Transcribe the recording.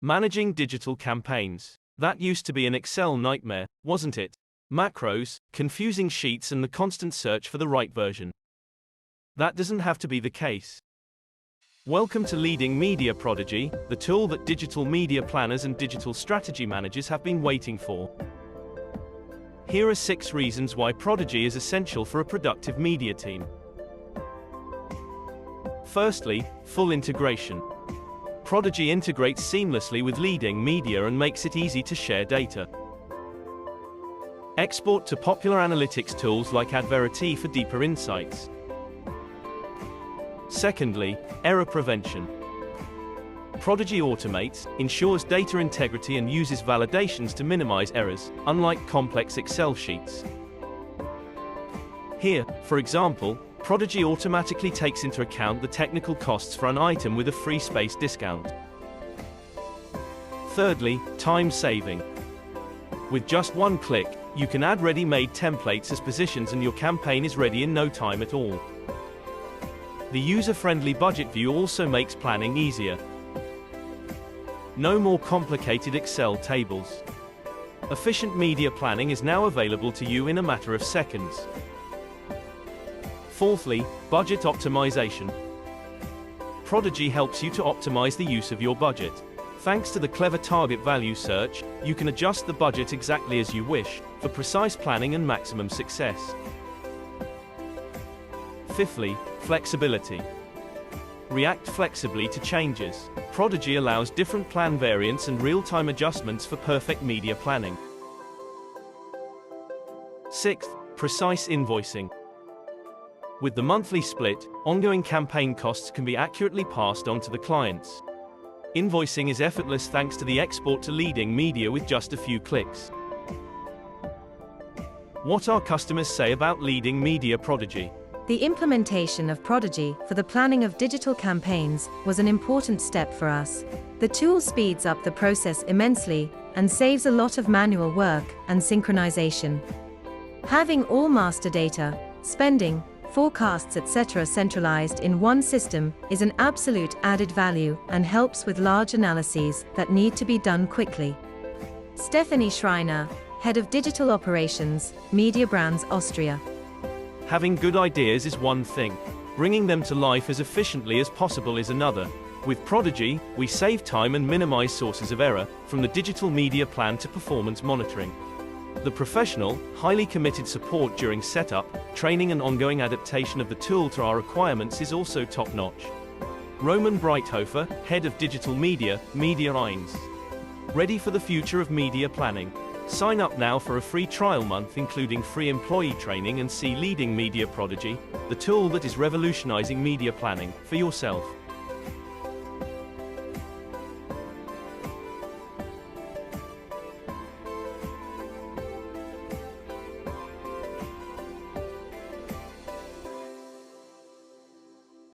Managing digital campaigns. That used to be an Excel nightmare, wasn't it? Macros, confusing sheets and the constant search for the right version. That doesn't have to be the case. Welcome to Leading Media proDigi, the tool that digital media planners and digital strategy managers have been waiting for. Here are 6 reasons why proDigi is essential for a productive media team. Firstly, full integration. proDigi integrates seamlessly with leading media and makes it easy to share data. Export to popular analytics tools like Adverity for deeper insights. Secondly, error prevention. proDigi automates, ensures data integrity and uses validations to minimize errors, unlike complex Excel sheets. Here, for example, proDigi automatically takes into account the technical costs for an item with a free space discount. Thirdly, time saving. With just one click, you can add ready-made templates as positions and your campaign is ready in no time at all. The user-friendly budget view also makes planning easier. No more complicated Excel tables. Efficient media planning is now available to you in a matter of seconds. Fourthly, budget optimization. proDigi helps you to optimize the use of your budget. Thanks to the clever target value search, you can adjust the budget exactly as you wish, for precise planning and maximum success. Fifthly, flexibility. React flexibly to changes. proDigi allows different plan variants and real-time adjustments for perfect media planning. Sixth, precise invoicing. With the monthly split, ongoing campaign costs can be accurately passed on to the clients. Invoicing is effortless thanks to the export to leading media with just a few clicks. What our customers say about leading media proDigi. The implementation of proDigi for the planning of digital campaigns was an important step for us. The tool speeds up the process immensely and saves a lot of manual work and synchronization. Having all master data, spending, forecasts etc. centralized in one system is an absolute added value and helps with large analyses that need to be done quickly. Stephanie Schreiner, Head of Digital Operations, Media Brands Austria. Having good ideas is one thing. Bringing them to life as efficiently as possible is another. With proDigi, we save time and minimize sources of error, from the digital media plan to performance monitoring. The professional, highly committed support during setup, training and ongoing adaptation of the tool to our requirements is also top-notch. Roman Breithofer, Head of Digital Media, Media 1. Ready for the future of media planning. Sign up now for a free trial month including free employee training and see Leading Media proDigi, the tool that is revolutionizing media planning, for yourself.